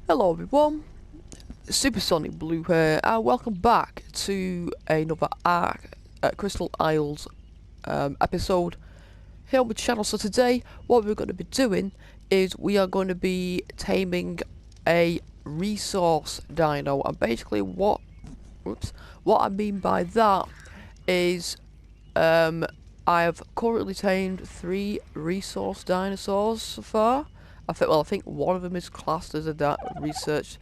Hello everyone, Supersonic Blue here, and welcome back to another ARK Crystal Isles episode here on the channel. So today, what we're going to be doing is we are going to be taming a resource dino, and basically what I mean by that is I have currently tamed 3 resource dinosaurs so far. I think one of them is classed as a research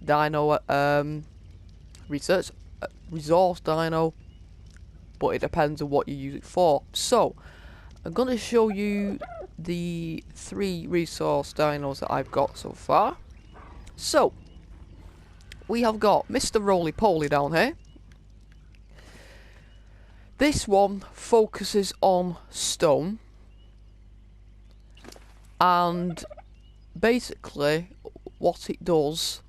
dino, resource dino, but it depends on what you use it for. So, I'm going to show you the 3 resource dinos that I've got so far. So, we have got Mr. Roly Poly down here. This one focuses on stone, and basically what it does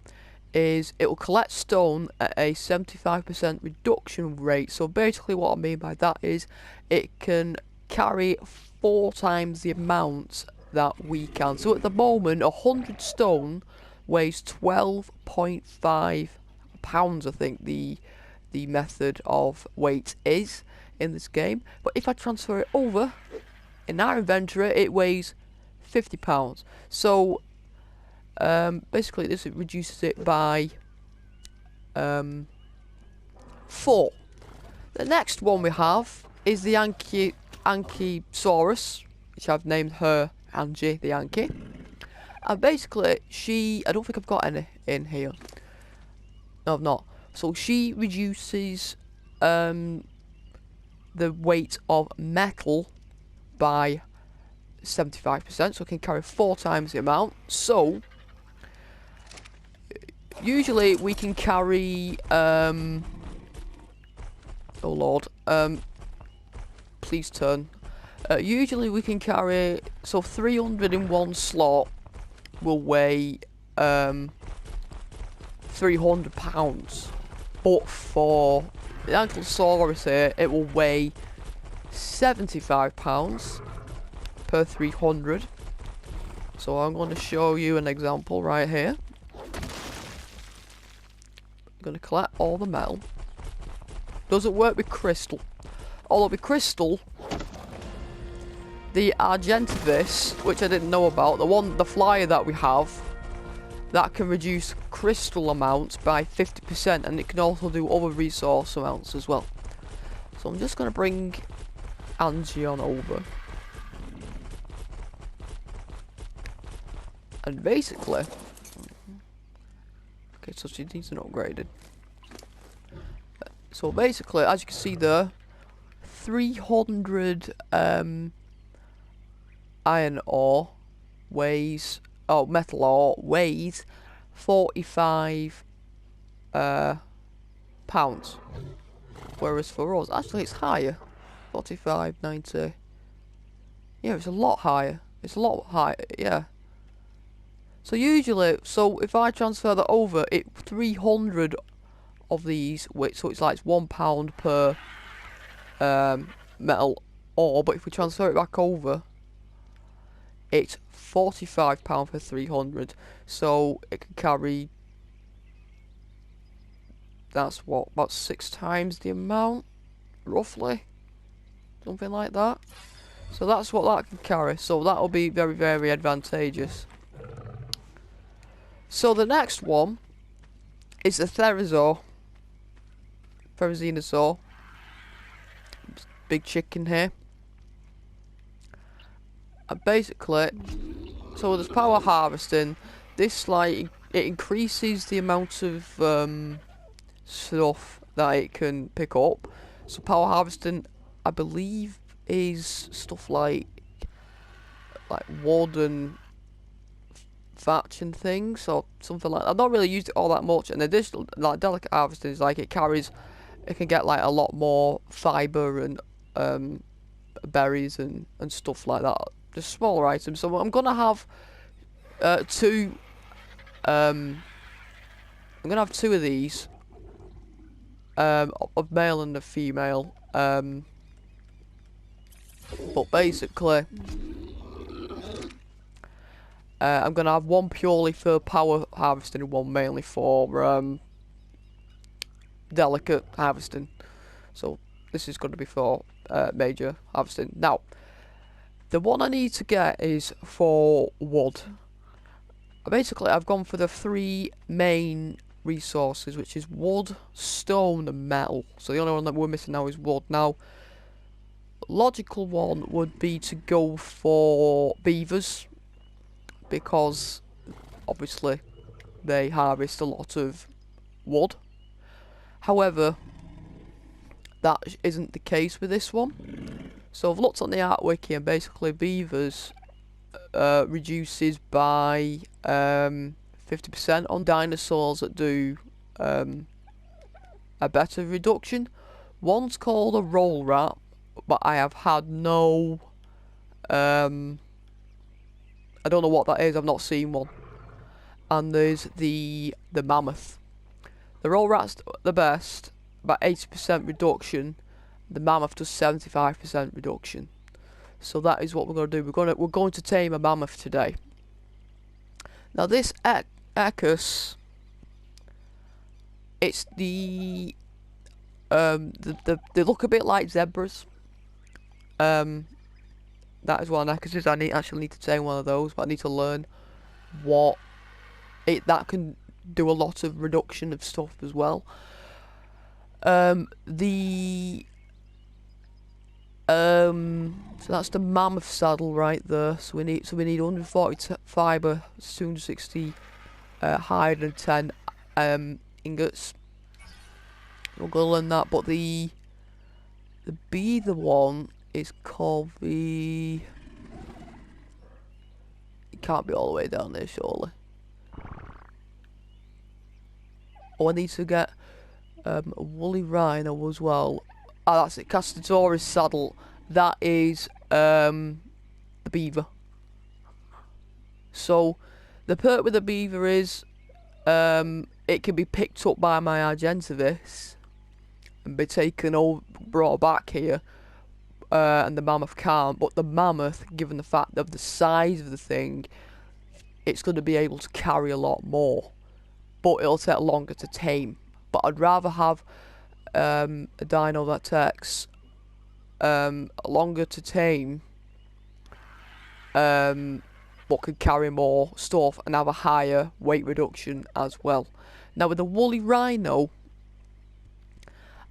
is it will collect stone at a 75% reduction rate. So basically what I mean by that is it can carry 4 times the amount that we can. So at the moment 100 stone weighs 12.5 pounds, I think the method of weight is in this game. But if I transfer it over in our inventory, it weighs 50 pounds. So basically this reduces it by 4. The next one we have is the Anki Soros, which I've named her Angie the Yankee. And basically I don't think I've got any in here. No, I've not. So she reduces the weight of metal by 75%, so it can carry 4 times the amount. So usually we can carry oh lord, please turn. Usually we can carry, so 300 in one slot will weigh 300 pounds, but for the Ankylosaurus here it will weigh 75 pounds per 300. So I'm going to show you an example right here. I'm going to collect all the metal. Doesn't work with crystal. Although with crystal, the Argentivis, which I didn't know about, the flyer that we have, that can reduce crystal amounts by 50%, and it can also do other resource amounts as well. So I'm just going to bring Angie on over. And basically, okay, so she needs an upgraded. So basically, as you can see there, 300 iron ore weighs, metal ore weighs 45 pounds. Whereas for us, actually it's higher, 45, 90. Yeah, it's a lot higher. It's a lot higher, yeah. So usually, if I transfer that over, 300 of these, so it's like £1 per metal ore, but if we transfer it back over, it's £45 for 300. So it can carry, that's what, about 6 times the amount, roughly, something like that. So that's what that can carry. So that'll be very, very advantageous. So the next one is the Therizinosaur. Big chicken here. And basically, so there's power harvesting. This, like, it increases the amount of stuff that it can pick up. So power harvesting, I believe, is stuff like wood and thatch and things, or something like that. I've not really used it all that much. And additional, like, delicate harvesting is like it can get like a lot more fibre and berries and stuff like that. Just smaller items. So I'm gonna have 2. I'm gonna have 2 of these, a male and a female. But basically, I'm going to have one purely for power harvesting and one mainly for delicate harvesting. So this is going to be for major harvesting. Now, the one I need to get is for wood. Basically, I've gone for the 3 main resources, which is wood, stone, and metal. So the only one that we're missing now is wood. Now, logical one would be to go for beavers, because obviously they harvest a lot of wood. However, that isn't the case with this one. So I've looked on the ARK wiki, and basically beavers reduces by 50% on dinosaurs that do a better reduction. One's called a roll rat, but I have had no I don't know what that is, I've not seen one. And there's the mammoth. The roll rat's the best, about 80% reduction. The mammoth does 75% reduction. So that is what we're going to do. We're going to tame a mammoth today. Now this Ecus, it's they look a bit like zebras. That is what an Ecus is. I actually need to tame one of those, but I need to learn what that can do. A lot of reduction of stuff as well. So that's the Mammoth Saddle right there. So we need 140 fibre, 260 hide, and 10 ingots. We're gonna learn that. But the Beaver one is called the. It can't be all the way down there, surely. Oh, I need to get a woolly rhino as well. Oh, that's it. Castor's saddle. That is the beaver. So the perk with the beaver is it can be picked up by my Argentavis and be taken over, brought back here, and the mammoth can't. But the mammoth, given the fact of the size of the thing, it's going to be able to carry a lot more, but it'll take longer to tame. But I'd rather have a dino that takes longer to tame, but could carry more stuff and have a higher weight reduction as well. Now with the woolly rhino,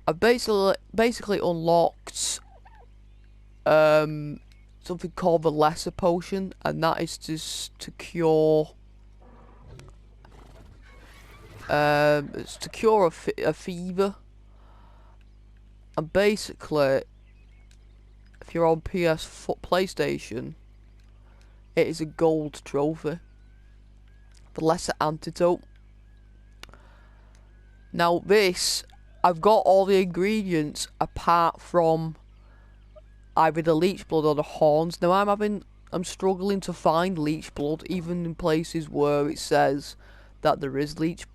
I've basically unlocked something called the lesser potion, and that is to cure it's to cure a fever. And basically, if you're on PlayStation, it is a gold trophy. The lesser antidote. Now this, I've got all the ingredients apart from either the leech blood or the horns. Now I'm struggling to find leech blood, even in places where it says that there is leeches.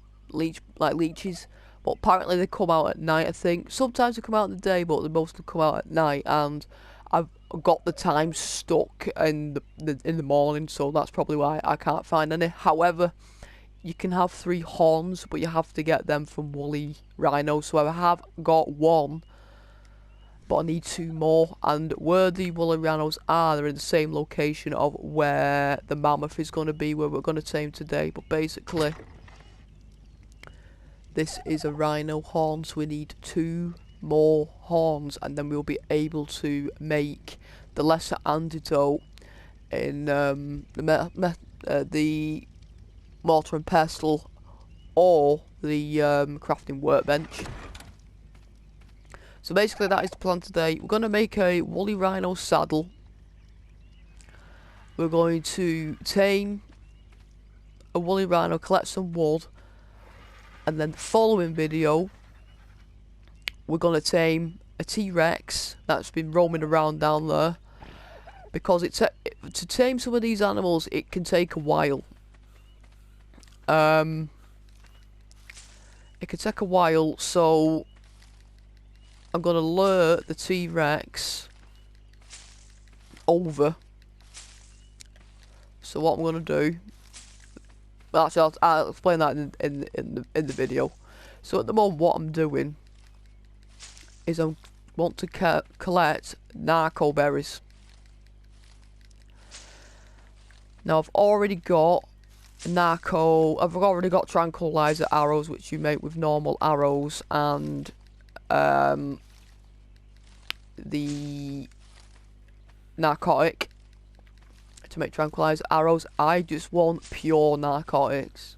But apparently they come out at night, I think. Sometimes they come out in the day, but they mostly come out at night. And I've got the time stuck in the morning, so that's probably why I can't find any. However, you can have 3 horns, but you have to get them from woolly rhinos. So I have got 1, but I need 2 more. And where the woolly rhinos are, they're in the same location of where the mammoth is going to be, where we're going to tame today. But basically, this is a rhino horn, so we need 2 more horns, and then we'll be able to make the lesser antidote in the mortar and pestle or the crafting workbench. So basically that is the plan today. We're going to make a woolly rhino saddle. We're going to tame a woolly rhino, collect some wood, and then the following video we're going to tame a T-Rex that's been roaming around down there, because to tame some of these animals it can take a while. It can take a while, so I'm going to lure the T-Rex over So what I'm gonna do, well, actually I'll explain that in the video. So at the moment what I'm doing is I want to collect Narcoberries. Now I've already got I've already got tranquilizer arrows, which you make with normal arrows, and the narcotic to make tranquilizer arrows. I just want pure narcotics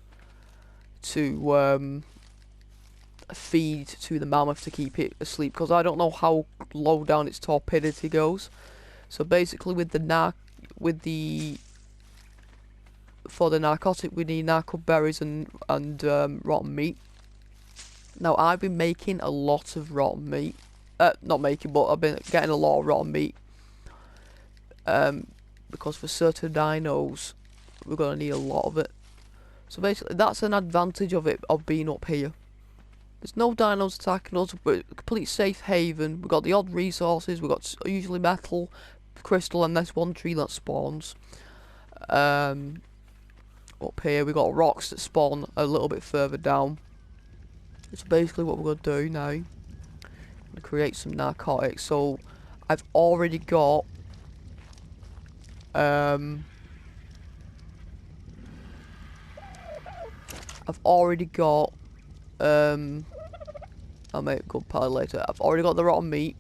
to feed to the mammoth to keep it asleep, because I don't know how low down its torpidity goes. So basically with the for the narcotic we need narcoberries and rotten meat. Now I've been making a lot of rotten meat. Not making, but I've been getting a lot of rotten meat. Because for certain dinos we're gonna need a lot of it. So basically that's an advantage of being up here. There's no dinos attacking us, we're a complete safe haven. We've got the odd resources, we've got usually metal, crystal, and there's one tree that spawns. Up here we've got rocks that spawn a little bit further down. So basically what we're going to do now, I'm going to create some narcotics. So I've already got I'll make a good pile later. I've already got the rotten meat.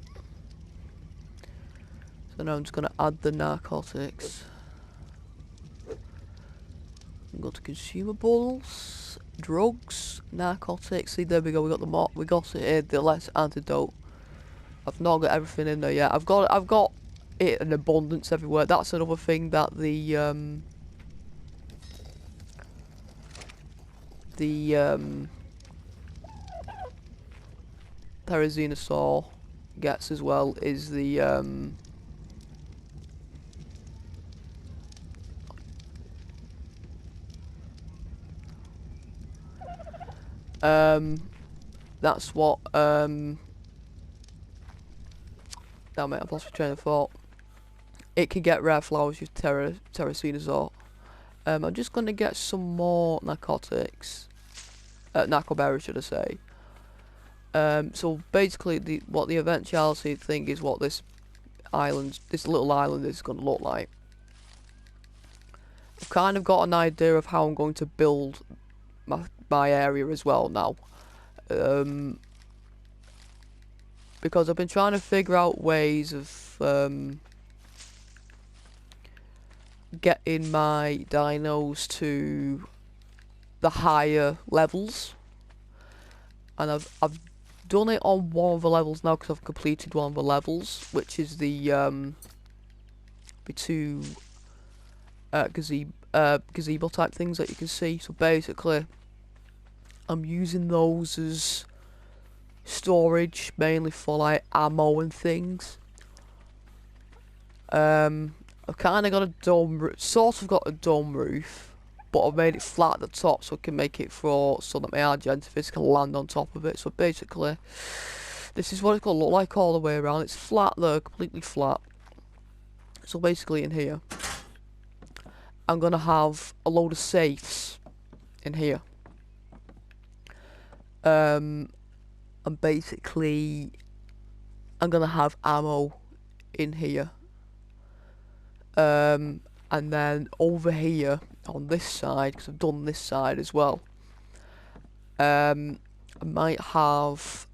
So now I'm just going to add the narcotics. Go to consumables, drugs, narcotics. See, there we go. We got it here. The less antidote. I've not got everything in there yet. I've got it in abundance everywhere. That's another thing that the Therizinosaur gets as well, is the that's what damn it, I've lost my train of thought. It can get rare flowers with Therizinosaur. I'm just gonna get some more narcotics. Narcoberries, should I say. So basically what the eventuality thing is, what this little island is gonna look like. I've kind of got an idea of how I'm going to build my area as well now. Because I've been trying to figure out ways of getting my dinos to the higher levels, and I've done it on one of the levels now, because I've completed one of the levels, which is the two gazebo type things that you can see. So basically I'm using those as storage, mainly for like ammo and things. I've kind of got a sort of got a dome roof, but I've made it flat at the top so I can make it so that my Argentifists can land on top of it. So basically this is what it's going to look like all the way around. It's flat there, completely flat. So basically in here I'm going to have a load of safes in here. And basically I'm going to have ammo in here. And then over here on this side, because I've done this side as well, I might have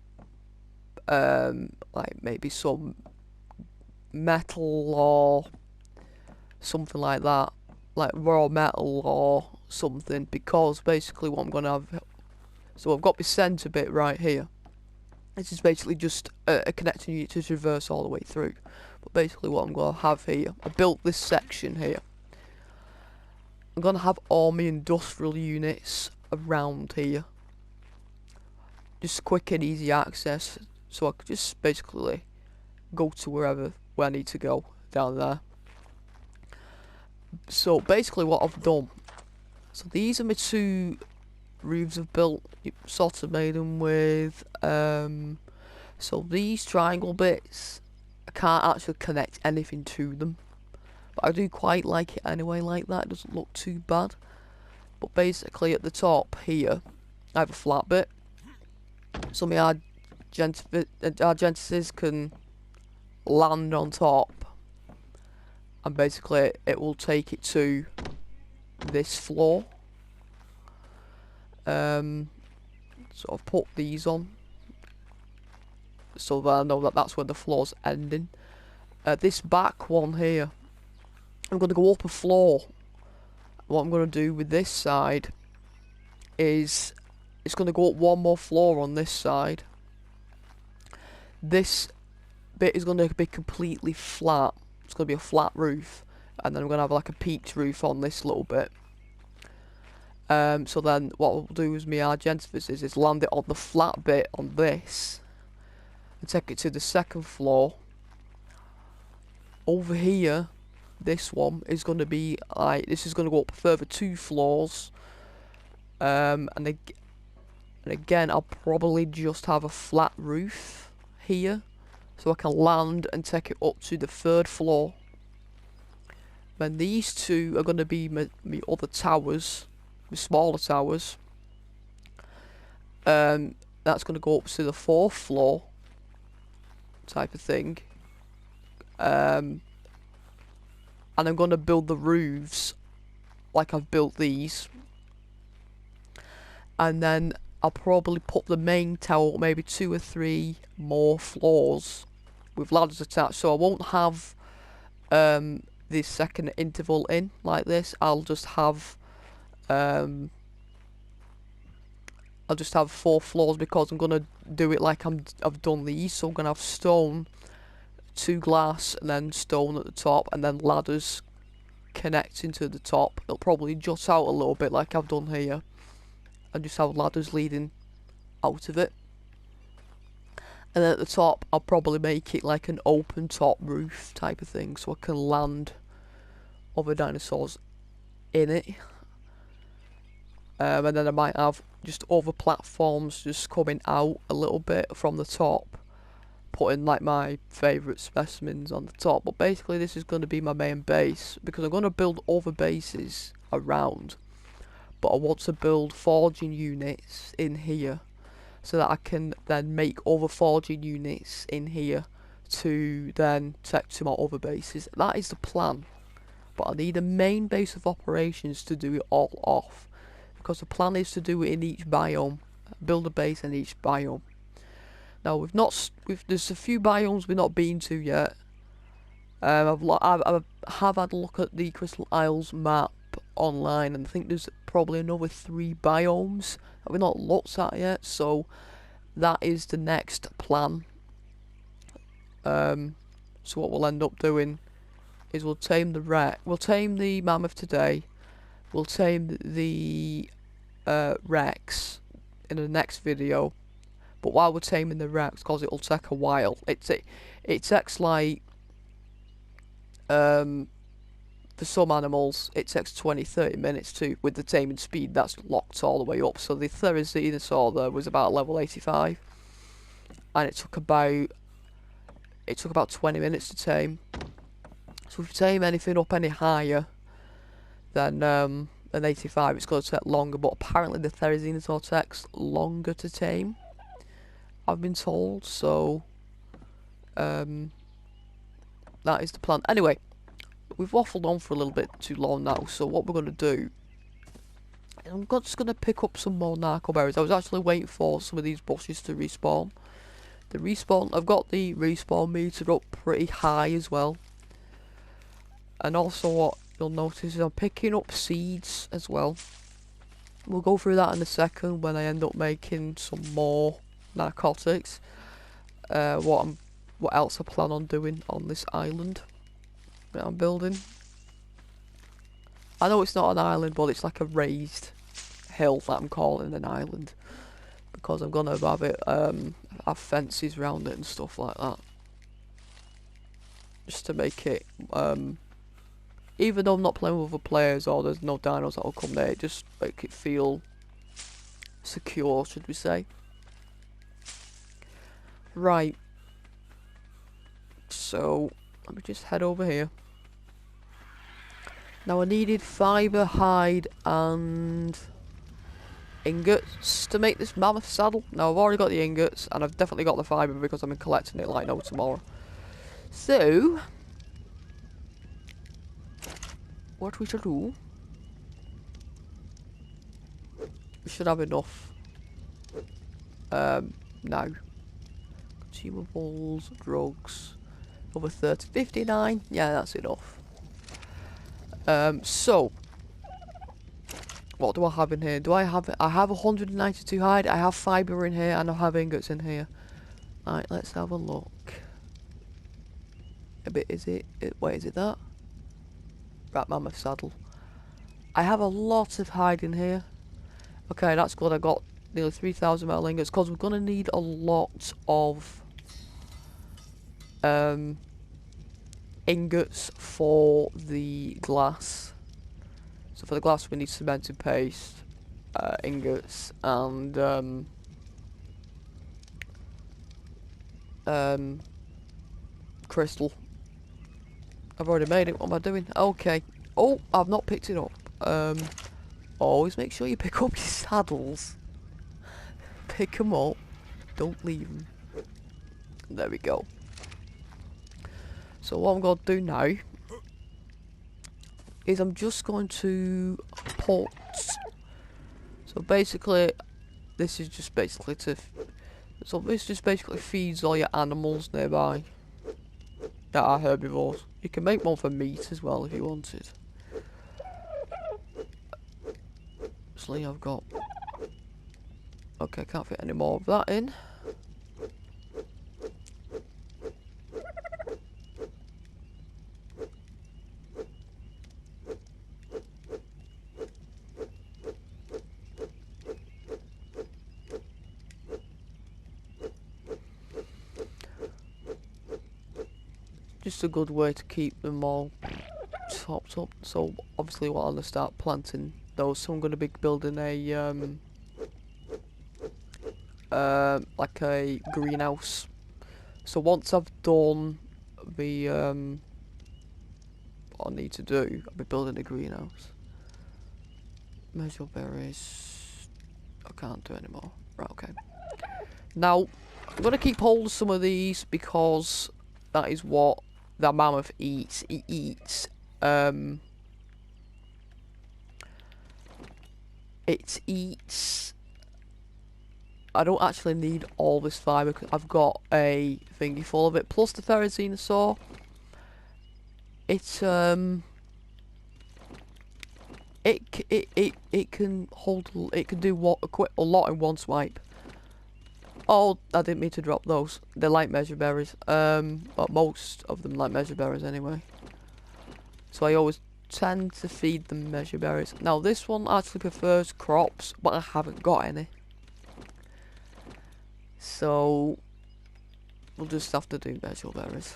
like maybe some metal or something like that, like raw metal or something, because basically what I'm gonna have, so I've got my centre bit right here. This is basically just a connecting unit to traverse all the way through. But basically what I'm going to have here, I built this section here. I'm going to have all my industrial units around here. Just quick and easy access, so I could just basically go to where I need to go down there. So basically what I've done, so these are my two roofs I've built, sort of made them with, so these triangle bits, I can't actually connect anything to them, But I do quite like it anyway like that. It doesn't look too bad. But basically at the top here, I have a flat bit. So my Argentices can land on top. And basically it will take it to this floor. So I've put these on. So that I know that that's where the floor's ending. This back one here, I'm going to go up a floor. What I'm going to do with this side is it's going to go up one more floor on this side. This bit is going to be completely flat. It's going to be a flat roof, and then I'm going to have like a peaked roof on this little bit. So then what we'll do is my Argentices is land it on the flat bit on this and take it to the second floor. Over here, this one is going to be like, this is going to go up a further 2 floors. And again, I'll probably just have a flat roof here, so I can land and take it up to the 3rd floor. Then these 2 are going to be my other towers, my smaller towers. That's going to go up to the 4th floor type of thing. And I'm going to build the roofs like I've built these. And then I'll probably put the main tower maybe 2 or 3 more floors with ladders attached. So I won't have the second interval in like this. I'll just have 4 floors, because I'm gonna do it like I've done these. So I'm gonna have stone, 2 glass, and then stone at the top, and then ladders connecting to the top. It'll probably jut out a little bit like I've done here, and just have ladders leading out of it. And then at the top I'll probably make it like an open top roof type of thing, so I can land other dinosaurs in it. And then I might have just other platforms just coming out a little bit from the top, putting like my favourite specimens on the top. But basically this is going to be my main base, because I'm going to build other bases around, but I want to build forging units in here so that I can then make other forging units in here to then take to my other bases. That is the plan, but I need a main base of operations to do it all off, because the plan is to do it in each biome, build a base in each biome. Now there's a few biomes we've not been to yet. I have had a look at the Crystal Isles map online, and I think there's probably another 3 biomes that we've not looked at yet. So that is the next plan. So what we'll end up doing is we'll tame the mammoth today. We'll tame the Rex in the next video. But while we're taming the Rex, because it'll take a while, it takes like for some animals it takes 20-30 minutes to, with the taming speed that's locked all the way up. So the Therizinosaur there was about level 85, and it took about 20 minutes to tame. So if you tame anything up any higher than 85, it's going to take longer. But apparently the Therizinosaur takes longer to tame, I've been told. So that is the plan. Anyway, we've waffled on for a little bit too long now, so what we're going to do, I'm just going to pick up some more Narcoberries. I was actually waiting for some of these bushes to respawn. I've got the respawn meter up pretty high as well. And also what you'll notice is I'm picking up seeds as well. We'll go through that in a second when I end up making some more narcotics. What else I plan on doing on this island that I'm building. I know it's not an island, but it's like a raised hill that I'm calling an island, because I'm gonna have it have fences around it and stuff like that, just to make it even though I'm not playing with other players or there's no dinos that'll come there, just make it feel secure, should we say. Right, so let me just head over here. Now I needed fibre, hide and ingots to make this mammoth saddle. Now I've already got the ingots and I've definitely got the fibre because I've been collecting it like no tomorrow. So what we should do, we should have enough now. Consumables, drugs, over 30, 59, yeah, that's enough. So what do I have in here? I have 192 hide, I have fibre in here, and I have ingots in here. Alright, let's have a look. Wait, is it that? Right, mammoth saddle. I have a lot of hide in here. Okay, that's good. I got nearly 3,000 metal ingots, because we're going to need a lot of ingots for the glass. So for the glass we need cemented paste, ingots, and crystal. I've already made it. What am I doing? Okay. Oh, I've not picked it up. Always make sure you pick up your saddles. Pick them up. Don't leave them. There we go. So what I'm going to do now is I'm just going to put. So basically, this is just basically this just basically feeds all your animals nearby that are herbivores. You can make one for meat as well if you wanted. So I've got. Okay, can't fit any more of that in. Just a good way to keep them all topped up. So obviously what I'm gonna start planting those. So I'm gonna be building a like a greenhouse. So once I've done the what I need to do, I'll be building a greenhouse. Measure berries. I can't do anymore. Right, okay. Now I'm gonna keep hold of some of these because that is what that mammoth eats. It eats it eats. I don't actually need all this fibre because I've got a thingy full of it. Plus the Therizinosaur. It can hold. It can do a lot in one swipe. Oh, I didn't mean to drop those. They're like measure berries. But most of them like measure berries anyway. So I always tend to feed them measure berries. Now this one actually prefers crops, but I haven't got any. So we'll just have to do measure berries.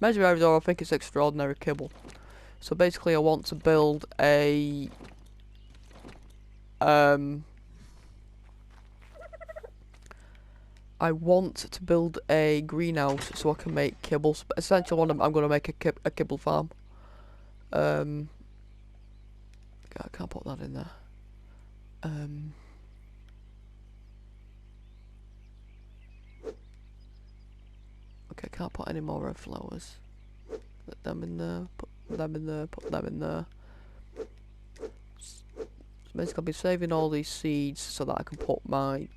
Measure berries are, I think it's extraordinary kibble. So basically I want to build a I want to build a greenhouse so I can make kibbles. But essentially, I'm going to make a kibble farm. I can't put that in there. Okay, can't put any more red flowers. Put them in there. Put them in there. Put them in there. So basically, I'll be saving all these seeds so that I can put my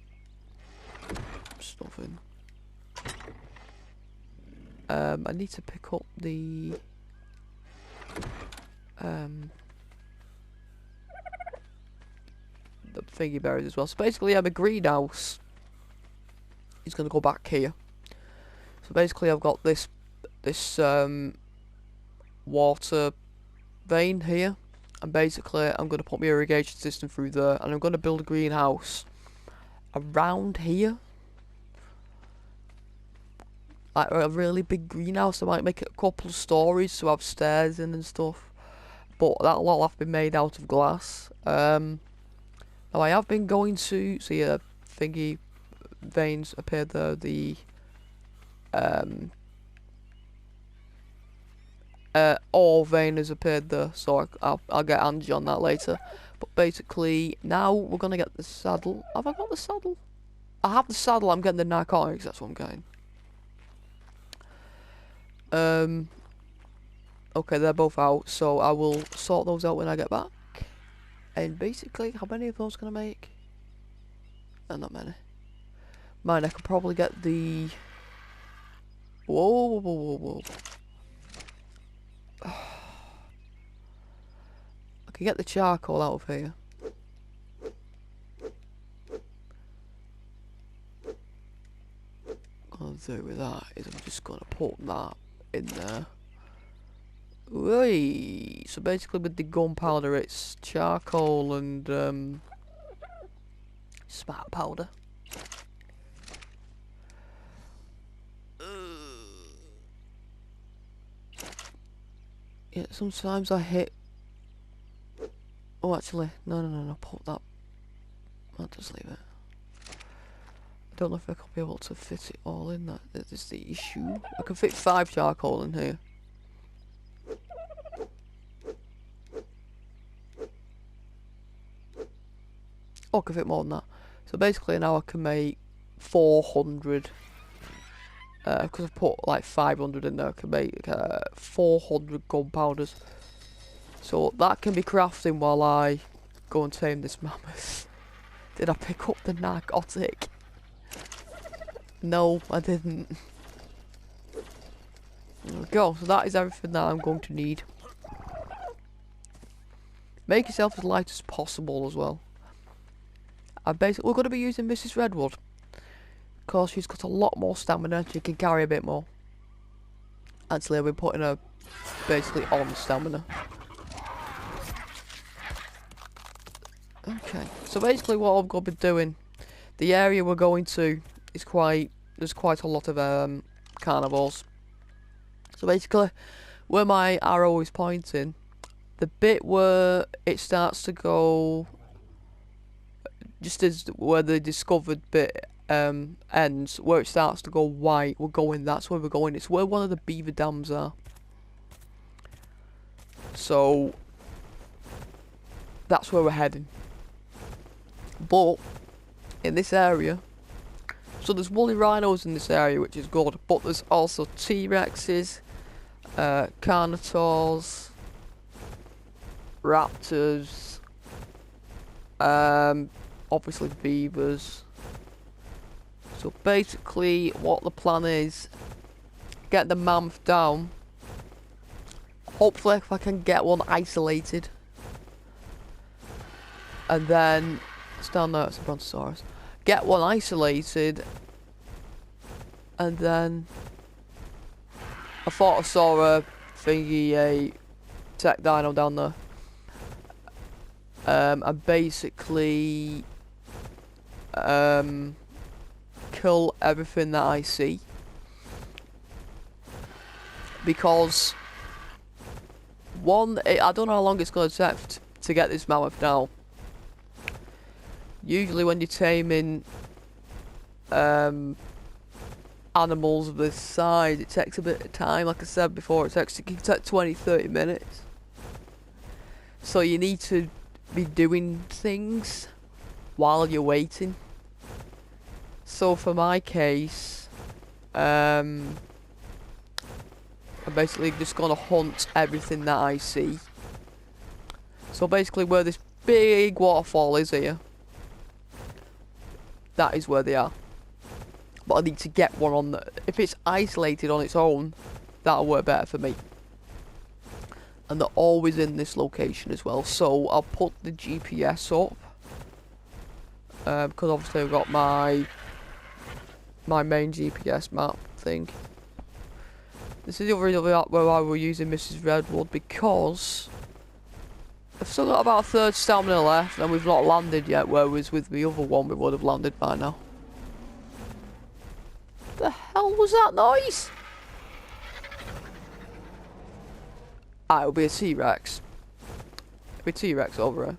stuff in. I need to pick up the thingy berries as well. So basically, my greenhouse is going to go back here. So basically, I've got this water vein here, and basically, I'm going to put my irrigation system through there, and I'm going to build a greenhouse around here. Like a really big greenhouse. I might make it a couple of stories to have stairs in and stuff. But that'll all have to be made out of glass. Now I have been going to see a thingy veins appear there. The ore vein has appeared there, so I'll get Anki on that later. But basically, now we're gonna get the saddle. Have I got the saddle? I have the saddle. I'm getting the narcotics. That's what I'm getting. Okay, they're both out, so I will sort those out when I get back. And basically, how many of those can I make? Not many. Mine, I could probably get the... Whoa, whoa, whoa, whoa, whoa. I can get the charcoal out of here. What I'm gonna do with that is I'm just gonna put that in there. Right. So basically with the gunpowder it's charcoal and spark powder. Yeah, sometimes I hit... Oh, actually, no, put that... I'll just leave it. I don't know if I could be able to fit it all in, that is the issue. I can fit 5 charcoal in here. Oh, I can fit more than that. So basically now I can make 400. Because I've put like 500 in there, I can make 400 gunpowders. So that can be crafting while I go and tame this mammoth. Did I pick up the narcotic? No, I didn't. There we go. So that is everything that I'm going to need. Make yourself as light as possible as well. We're going to be using Mrs. Redwood. Because she's got a lot more stamina, she can carry a bit more. Actually, I've been putting her basically on stamina. Okay, so basically what I'm going to be doing, the area we're going to is there's quite a lot of carnivores. So basically, where my arrow is pointing, the bit where it starts to go, just as where the discovered bit ends, where it starts to go white, that's where we're going. It's where one of the Beaver Dams are. So that's where we're heading. But in this area, so there's woolly rhinos in this area, which is good, but there's also T-Rexes, Carnotaurs, Raptors, obviously beavers. So basically what the plan is, get the mammoth down. Hopefully if I can get one isolated. And then, it's down there, it's a brontosaurus. Get one isolated. And then, I thought I saw a thingy, a tech dino down there. And basically, kill everything that I see. Because, I don't know how long it's going to take to get this mammoth down. Usually when you're taming animals of this size, it takes a bit of time. Like I said before, it can take 20-30 minutes. So you need to be doing things while you're waiting. So for my case, I'm basically just gonna hunt everything that I see. So basically where this big waterfall is here, that is where they are. But I need to get one on the... If it's isolated on its own, that'll work better for me. And they're always in this location as well. So I'll put the GPS up. Because obviously I've got my main GPS map thing. This is the other reason where I were using Mrs. Redwood, because I've still got about a third stamina left and we've not landed yet, whereas with the other one we would have landed by now. What the hell was that noise? Ah, it'll be a T-Rex. It'll be a T-Rex over here.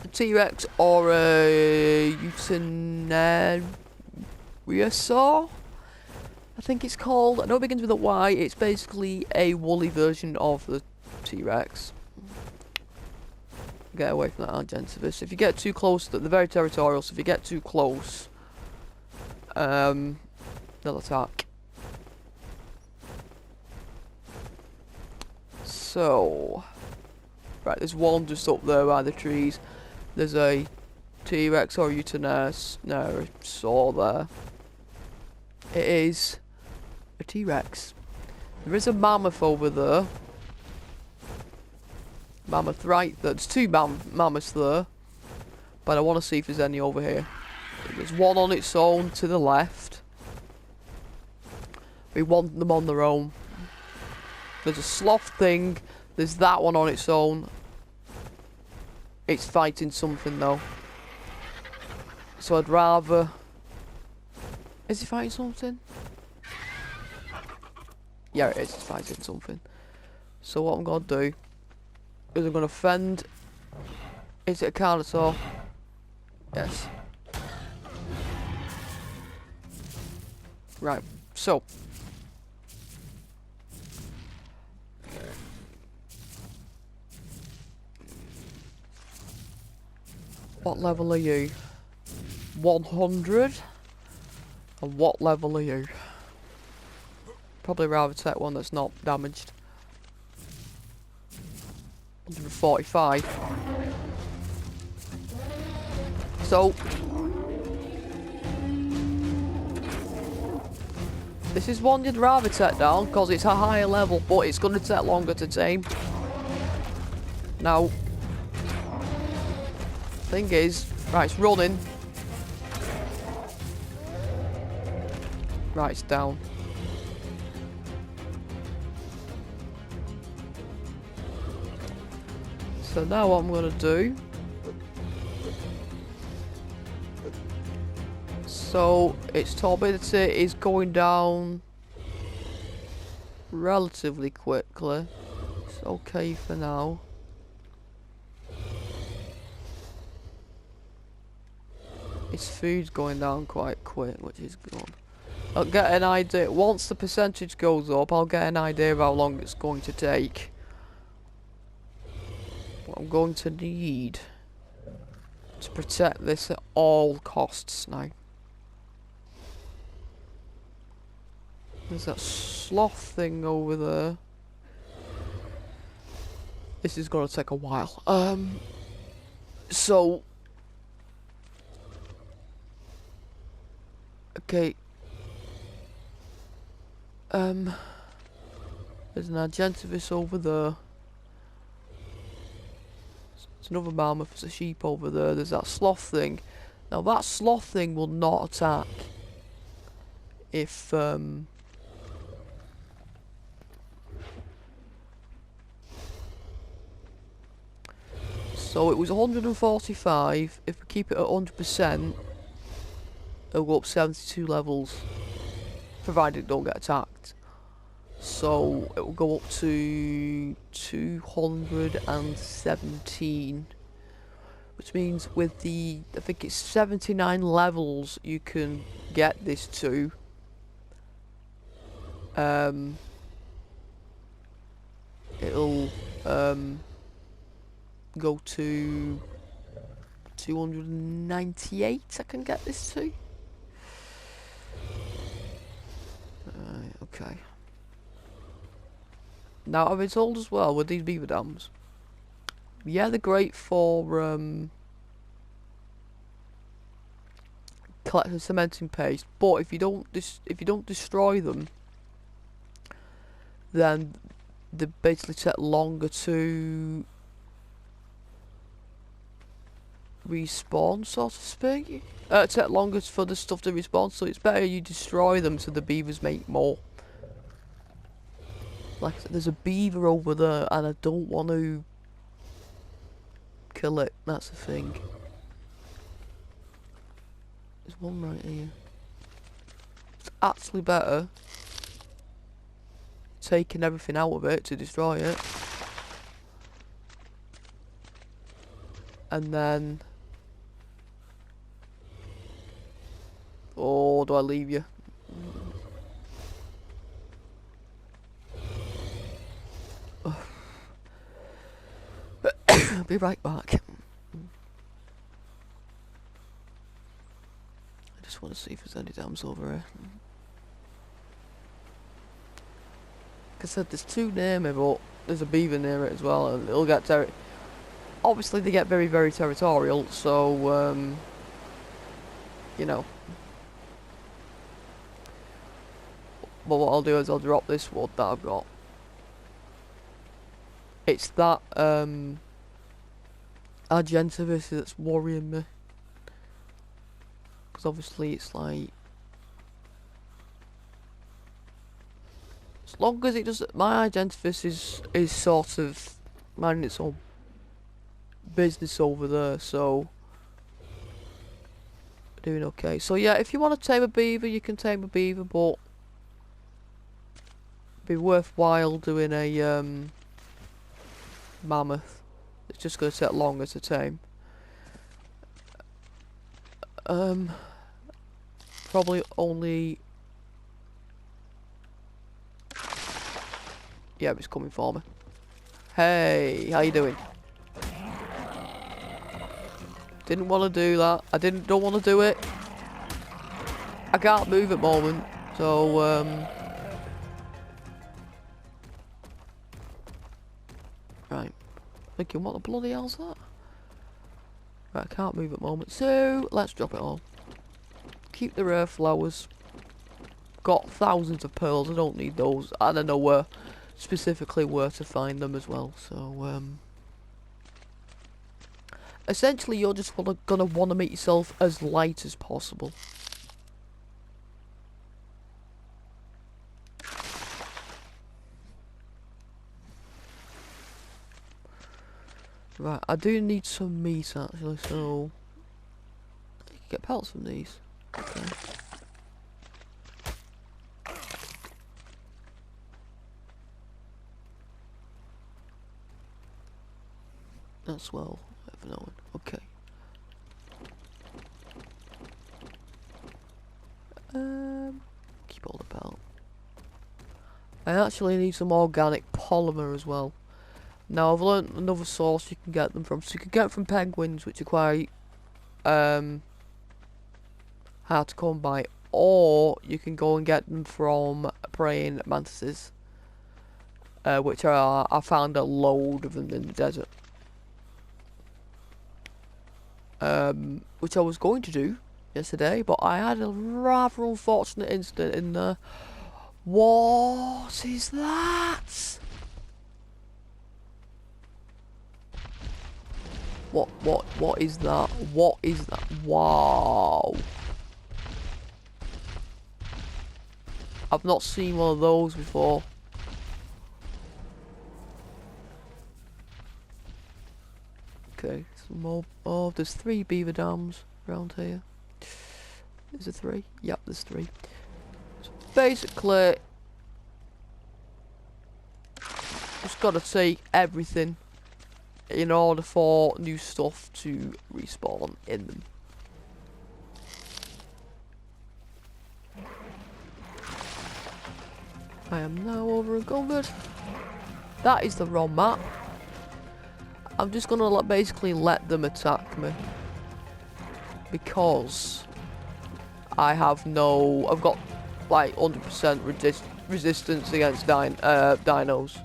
A T-Rex or a Euthanasiosaur? I I think it's called. I know it begins with a Y. It's basically a woolly version of the T-Rex. Get away from that Argentivus. If you get too close, they're very territorial, so if you get too close, they'll attack. So, right, there's one just up there by the trees. There's a T-Rex or Tyrannosaur there. It is a T-Rex. There is a mammoth over there. Mammoth right there. There's two mammoths there. But I want to see if there's any over here. There's one on its own to the left. We want them on their own. There's a sloth thing. There's that one on its own. It's fighting something though. So I'd rather... Is he fighting something? Yeah, it is. It's fighting something. So what I'm going to do is I'm going to fend. Is it a Carnosaur? Yes. Right. So. What level are you? 100? And what level are you? Probably rather take one that's not damaged. 145. So this is one you'd rather take down because it's a higher level, but it's going to take longer to tame. Now, thing is, right, it's running. Right, it's down. So now what I'm going to do... So, its turbidity is going down relatively quickly. It's okay for now. Its food's going down quite quick, which is good. I'll get an idea, once the percentage goes up, I'll get an idea of how long it's going to take. What I'm going to need to protect this at all costs now. There's that sloth thing over there. This is going to take a while. So... Okay. There's an Argentivus over there. There's another mammoth, there's a sheep over there. There's that sloth thing. Now that sloth thing will not attack if so it was 145. If we keep it at 100%, it'll go up 72 levels, provided it don't get attacked. So it will go up to 217, which means with the, I think it's 79 levels you can get this to. It'll go to 298. I can get this to. Okay. Now I've been told as well with these beaver dams. Yeah, they're great for collecting cementing paste, but if you don't destroy them, then they basically take longer to respawn, so to speak. Take longer for the stuff to respawn, so it's better you destroy them so the beavers make more. Like, there's a beaver over there and I don't want to kill it, that's the thing. There's one right here. It's actually better taking everything out of it to destroy it. And then... Oh, do I leave you? I'll be right back. I just want to see if there's any dams over here. Like I said, there's two near me, but there's a beaver near it as well, and it'll get obviously they get very, very territorial, so you know. But what I'll do is I'll drop this wood that I've got. It's that Argentavis that's worrying me, because obviously it's like, as long as it does, my Argentavis is sort of minding its own business over there, so doing okay. So yeah, if you want to tame a beaver, you can tame a beaver, but be worthwhile doing a mammoth. It's just going to take longer to tame. Probably only. Yeah, it's coming for me. Hey, how you doing? Didn't want to do that. Don't want to do it. I can't move at the moment, so right. Thinking, what the bloody hell's that? Right, I can't move at the moment, so let's drop it all. Keep the rare flowers. Got thousands of pearls. I don't need those, and I know where specifically where to find them as well. So essentially, you're just gonna want to make yourself as light as possible. Right, I do need some meat actually, so you can get pelts from these. Okay. That's well, I've known. Okay. Keep all the pelt. I actually need some organic polymer as well. Now I've learnt another source you can get them from. So you can get them from penguins, which are quite hard to come by, or you can go and get them from praying mantises, which are, I found a load of them in the desert. Which I was going to do yesterday, but I had a rather unfortunate incident in there. What is that? What is that? What is that? Wow. I've not seen one of those before. Okay, some more. Oh, there's 3 beaver dams around here. Is there 3? Yep, there's 3. So basically, just gotta take everything in order for new stuff to respawn in them. I am now over encumbered. That is the wrong map. I'm just gonna basically let them attack me, because I have no. I've got like 100% resistance against dinos,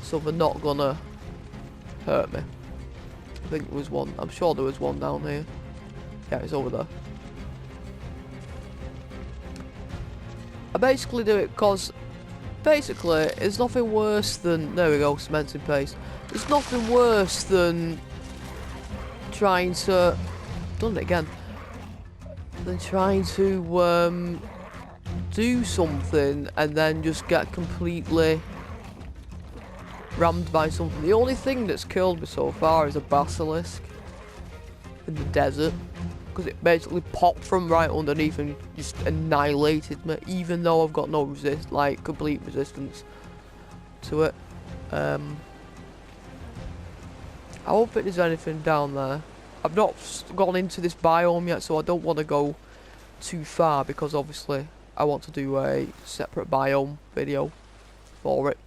so they're not gonna hurt me. I think there was one. I'm sure there was one down here. Yeah, it's over there. I basically do it because basically it's nothing worse than, there we go, cementing paste. It's nothing worse than trying to, done it again, than trying to do something and then just get completely rammed by something. The only thing that's killed me so far is a basilisk in the desert, because it basically popped from right underneath and just annihilated me, even though I've got no complete resistance to it. I don't think there's anything down there. I've not gone into this biome yet, so I don't want to go too far, because obviously I want to do a separate biome video for it.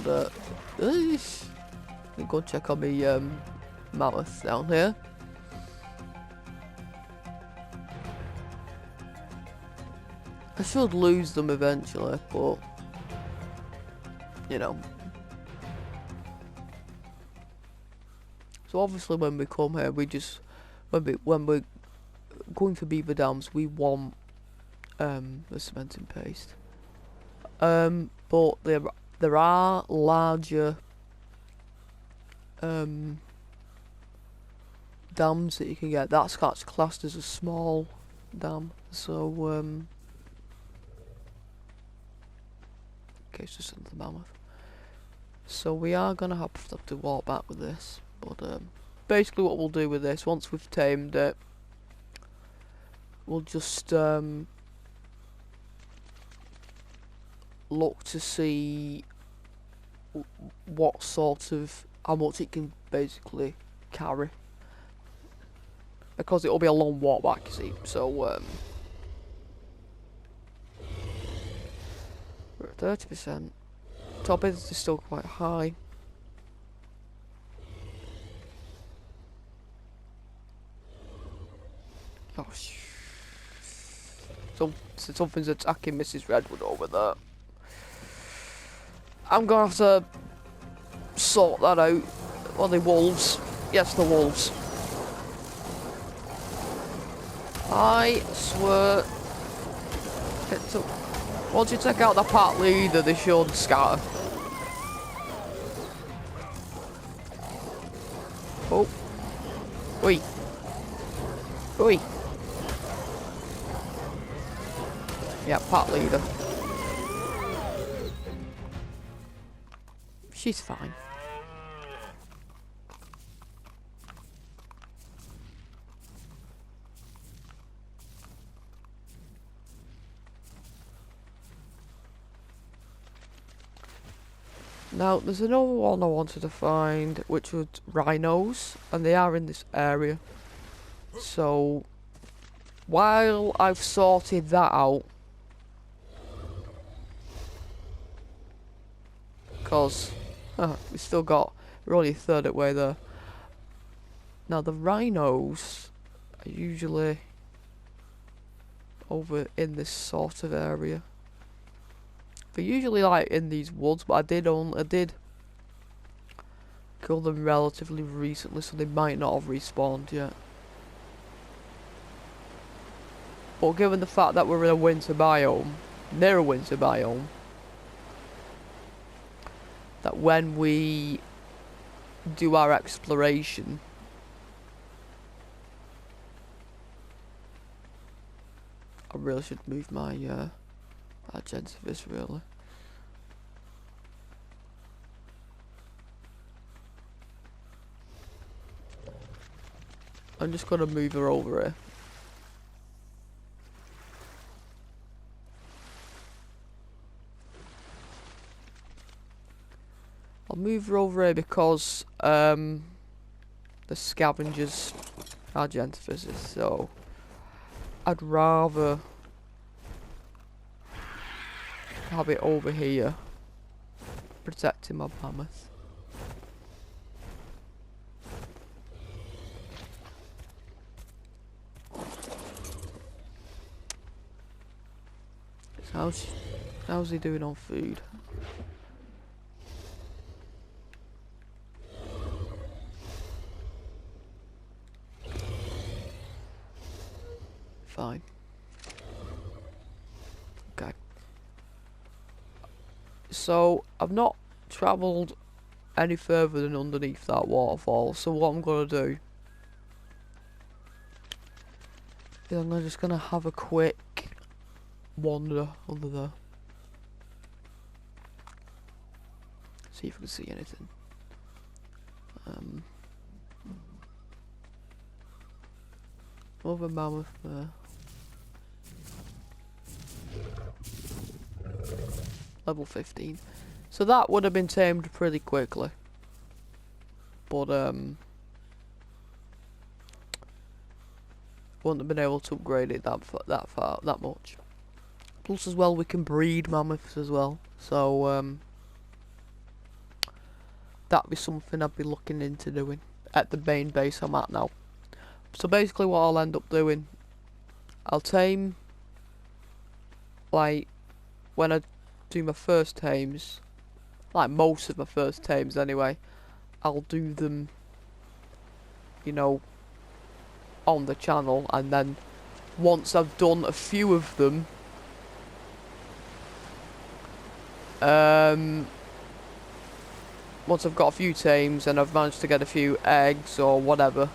But let me go check on the mammoths down here. I should lose them eventually, but you know. So obviously, when we come here, we just when we're going for Beaver Dams, we want the cementing paste. But there are larger dams that you can get. That's classed as a small dam. So okay, it's just another mammoth. So we are gonna have to walk back with this. But basically, what we'll do with this, once we've tamed it, we'll just look to see what sort of how much it can basically carry, because it'll be a long walk back, you see. So we're at 30%. Top is still quite high. Oh, so something's attacking Mrs. Redwood over there. I'm gonna have to sort that out. Are they wolves? Yes, the wolves. I swear. Once you take out the pack leader, they should scatter. Oh. Oi. Oi. Yeah, pack leader. She's fine. Now, there's another one I wanted to find, which was rhinos, and they are in this area. So, while I've sorted that out, because we still got, we're only a third of the way there. Now, the rhinos are usually over in this sort of area. They're usually like in these woods, but I did kill them relatively recently, so they might not have respawned yet. But given the fact that we're in a winter biome, near a winter biome, that when we do our exploration, I really should move my Argentivis really. I'm just gonna move her over here. I'll move her over here because the scavengers are Argentivis, so I'd rather have it over here protecting my mammoth. So how's he doing on food? Fine. Okay. So I've not travelled any further than underneath that waterfall, so what I'm gonna do is I'm just gonna have a quick wander under there. See if we can see anything. Over mammoth there. Level 15. So that would have been tamed pretty quickly. But wouldn't have been able to upgrade it that much. Plus as well we can breed mammoths as well. So that'd be something I'd be looking into doing at the main base I'm at now. So basically what I'll end up doing, I'll tame, like, when I do my first tames, like most of my first tames anyway, I'll do them, you know, on the channel, and then once I've done a few of them, once I've got a few tames and I've managed to get a few eggs or whatever,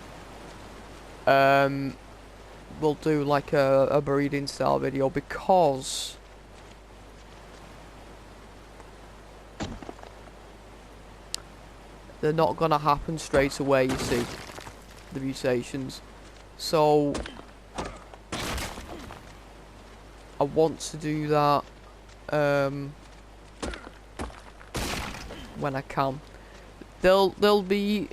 we'll do like a breeding style video, because they're not gonna happen straight away, you see, the mutations. So I want to do that when I can. There'll be,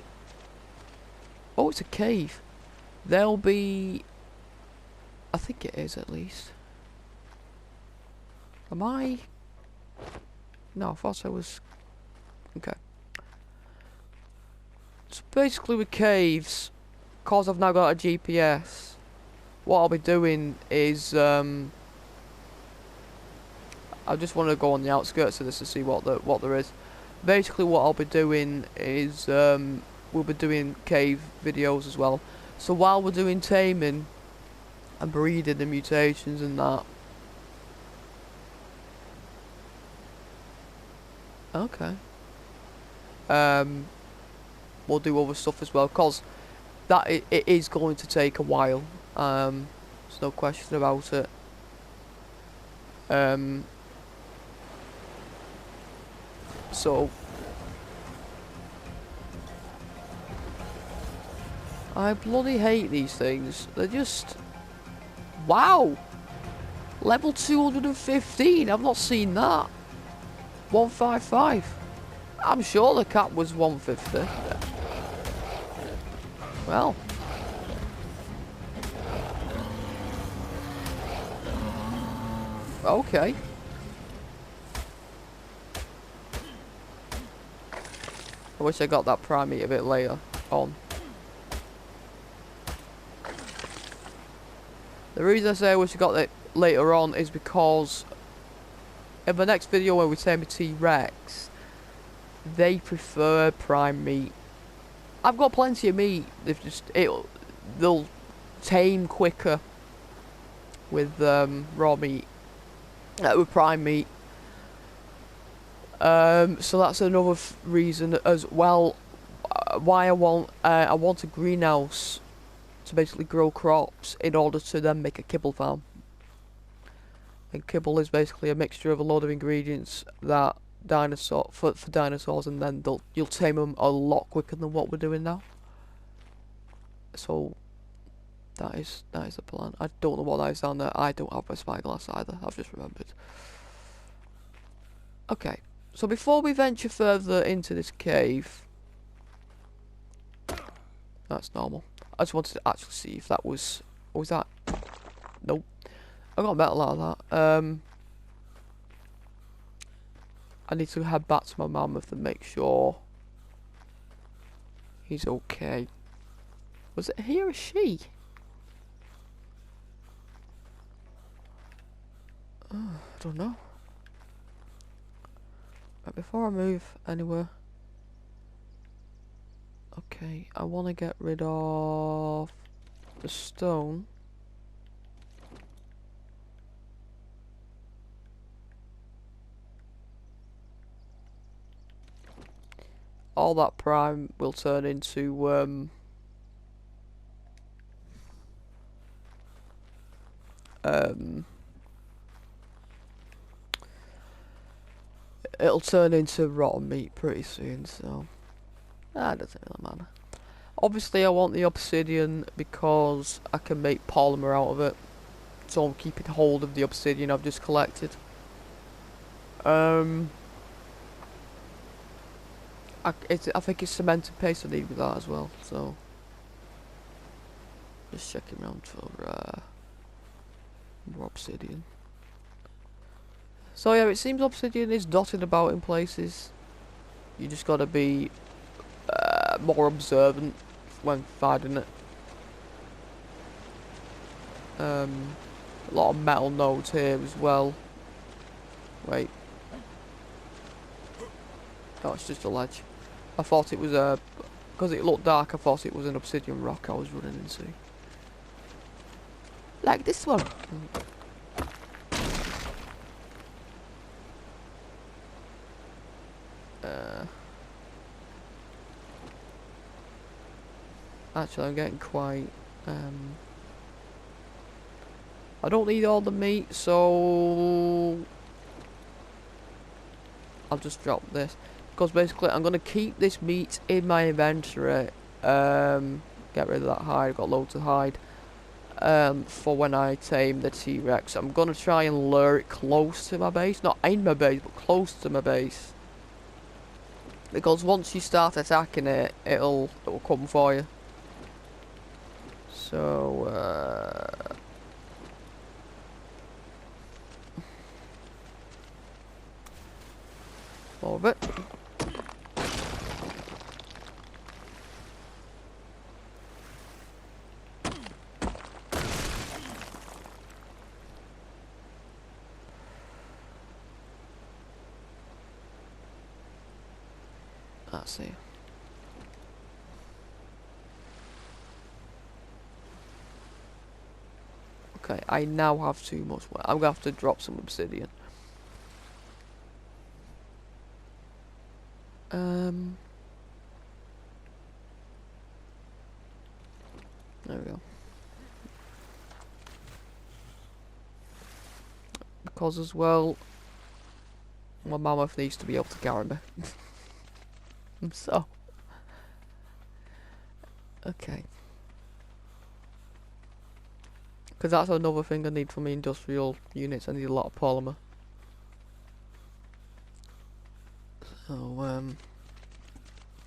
oh, it's a cave. There'll be, I think it is at least. Am I? No, I thought I was. Okay. So basically with caves, cause I've now got a GPS, what I'll be doing is I just want to go on the outskirts of this to see what there is. Basically what I'll be doing is we'll be doing cave videos as well. So while we're doing taming and breeding the mutations and that. Okay. We'll do other stuff as well, cause that it is going to take a while. There's no question about it. So I bloody hate these things. They're just, wow. Level 215. I've not seen that. 155. I'm sure the cap was 150. Well. Okay. I wish I got that primate a bit later on. The reason I say I wish I got it later on is because in the next video where we tame a T-Rex, they prefer prime meat. I've got plenty of meat. They'll tame quicker with raw meat, with prime meat. So that's another reason as well why I want a greenhouse to basically grow crops in order to then make a kibble farm. And kibble is basically a mixture of a lot of ingredients that for dinosaurs, and then you'll tame them a lot quicker than what we're doing now. So that is the plan. I don't know what that is down there. I don't have my spyglass either. I've just remembered. Okay, so before we venture further into this cave, that's normal. I just wanted to actually see if that was that. Nope. I got metal out of that. I need to head back to my mammoth and make sure he's okay. Was it he or she? Oh, I don't know. But before I move anywhere, okay, I want to get rid of the stone. All that prime will turn into it'll turn into rotten meat pretty soon, so that doesn't really matter. Obviously I want the obsidian because I can make polymer out of it, so I'm keeping hold of the obsidian I've just collected. I think it's cemented paste I need with that as well, so just checking around for more obsidian. So yeah, it seems obsidian is dotted about in places. You just gotta be more observant when finding it. A lot of metal nodes here as well. Wait. Oh, it's just a ledge. I thought it was a... Because it looked dark, I thought it was an obsidian rock I was running into. Like this one. Actually, I'm getting quite... I don't need all the meat, so... I'll just drop this. Because basically, I'm going to keep this meat in my inventory. Get rid of that hide. I've got loads of hide. For when I tame the T-Rex. I'm going to try and lure it close to my base. Not in my base, but close to my base. Because once you start attacking it, it'll come for you. So, more of it. Let's see. Okay, I now have too much. I'm gonna have to drop some obsidian. There we go. Because as well, my mammoth needs to be able to carry me. So, okay. Because that's another thing I need for my industrial units. I need a lot of polymer. So,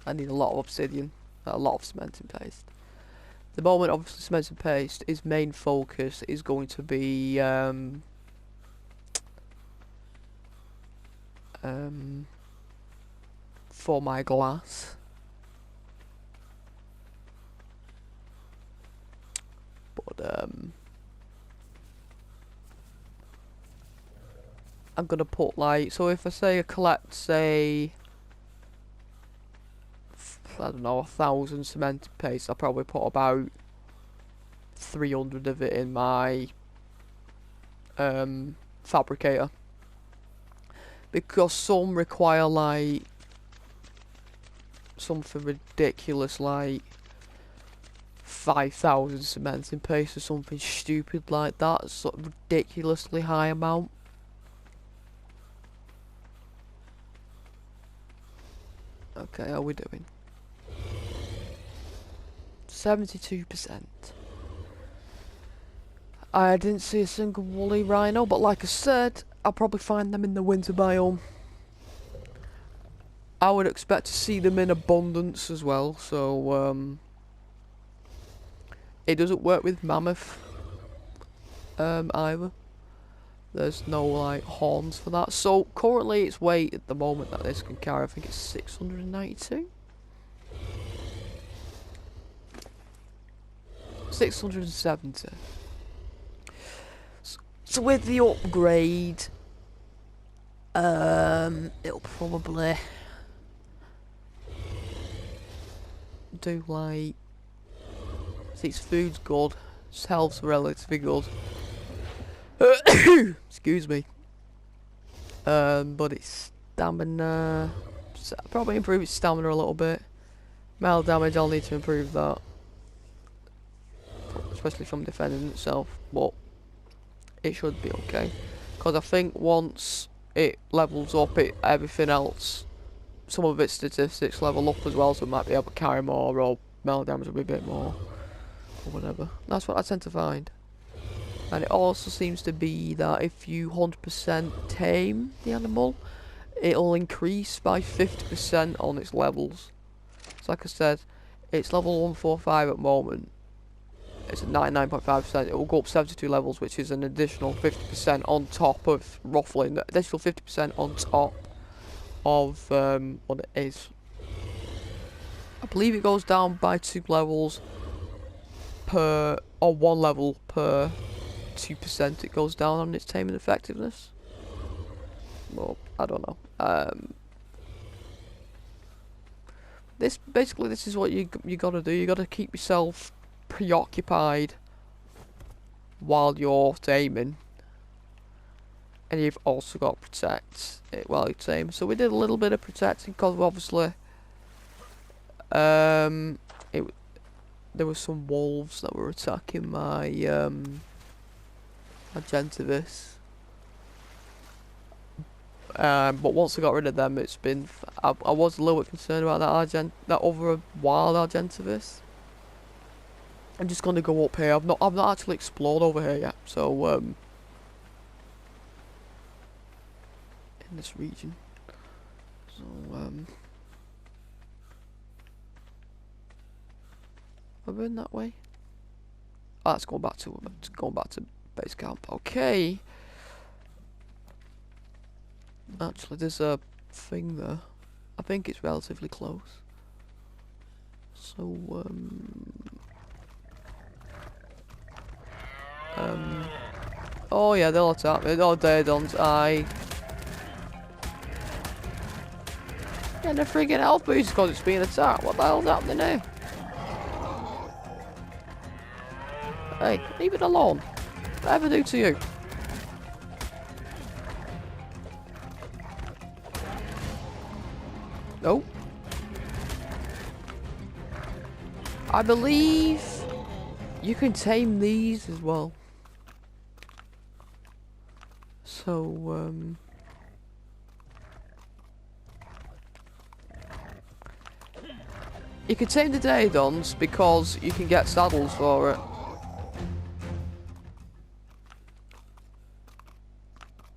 I need a lot of obsidian, a lot of cementing paste. The moment, obviously, cementing paste, his main focus is going to be for my glass. But I'm gonna put like, so if I say I collect, say, I don't know, 1,000 cement paste, I'll probably put about 300 of it in my fabricator, because some require like something ridiculous like 5,000 cement paste or something stupid like that, sort of ridiculously high amount. Okay, how are we doing? 72%. I didn't see a single woolly rhino, but like I said, I'll probably find them in the winter biome. I would expect to see them in abundance as well, so it doesn't work with mammoth either. There's no like horns for that. So currently its weight at the moment that this can carry, I think it's 692. 670. So with the upgrade, it'll probably do like, see, its food's good, its health's relatively good. Excuse me. But its stamina, probably improve its stamina a little bit. Metal damage, I'll need to improve that, especially from defending itself, but it should be okay. Because I think once it levels up, everything else, some of its statistics level up as well, so it might be able to carry more, or metal damage will be a bit more, or whatever. That's what I tend to find. And it also seems to be that if you 100% tame the animal, it'll increase by 50% on its levels. So like I said, it's level 145 at the moment. It's at 99.5%. It will go up 72 levels, which is an additional 50% on top of, roughly, an additional 50% on top of what it is. I believe it goes down by 2 levels per, or 1 level per 2% it goes down on its taming effectiveness. Well, I don't know. This is what you gotta do. You gotta keep yourself preoccupied while you're taming, and you've also got to protect it while you tame. So we did a little bit of protecting because obviously, there were some wolves that were attacking my Argentavis. But once I got rid of them, it's been. I was a little bit concerned about that other wild Argentavis. I'm just gonna go up here. I've not actually explored over here yet, so in this region. So have I been that way? Oh, that's going back to base camp. Okay. Actually, there's a thing there. I think it's relatively close. So, oh yeah, they'll attack me. Oh, they don't. And a friggin' health boost because it's being attacked. What the hell's happening now? Hey, leave it alone. Whatever do to you? Nope. I believe you can tame these as well. So, you can tame the Daedons because you can get saddles for it.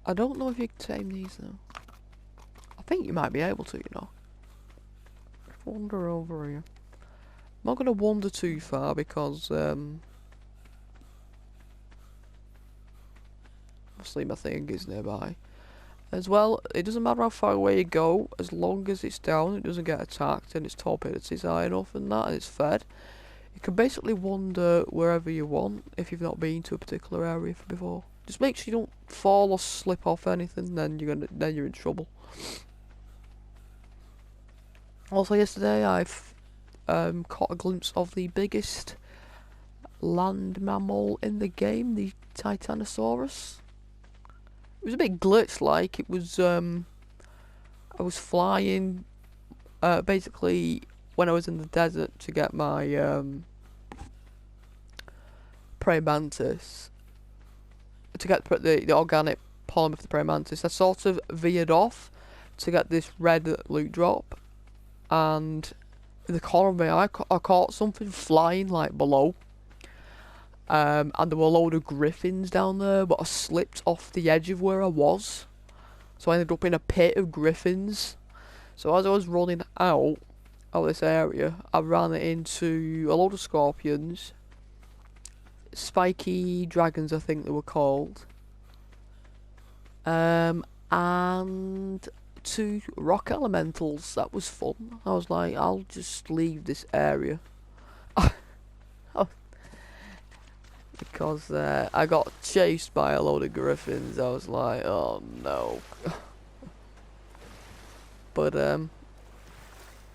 I don't know if you can tame these though. I think you might be able to, you know. Wander over here. I'm not going to wander too far because obviously my thing is nearby. As well, it doesn't matter how far away you go, as long as it's down, it doesn't get attacked, and its torpidity is high enough and that, and it's fed. You can basically wander wherever you want if you've not been to a particular area before. Just make sure you don't fall or slip off anything, then you're in trouble. Also, yesterday I've caught a glimpse of the biggest land mammal in the game, the Titanosaurus. It was a bit glitch-like. It was I was flying basically when I was in the desert to get my praying mantis, to get the organic polymer for the praying mantis. I sort of veered off to get this red loot drop, and in the corner of my eye I caught something flying like below, and there were a load of griffins down there, but I slipped off the edge of where I was, so I ended up in a pit of griffins. So as I was running out of this area, I ran into a load of scorpions, spiky dragons I think they were called, and 2 rock elementals. That was fun. I was like, I'll just leave this area. Because I got chased by a load of griffins. I was like, oh no. But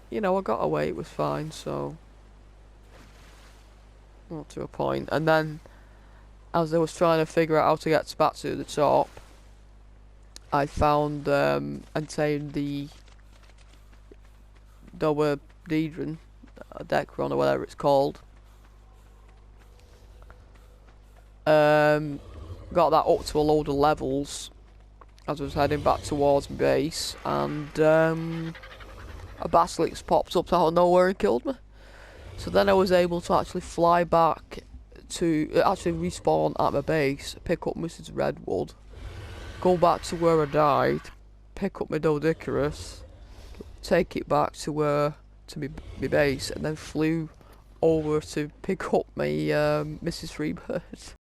you know, I got away, it was fine, so not to a point. And then as I was trying to figure out how to get back to the top, I found and tamed the Obsidian, Decron or whatever it's called. Got that up to a load of levels as I was heading back towards my base, and a basilisk popped up out of nowhere and killed me. So then I was able to actually fly back to actually respawn at my base, pick up Mrs. Redwood, go back to where I died, pick up my Dodicarus, take it back to my base, and then flew over to pick up my Mrs. Freebird.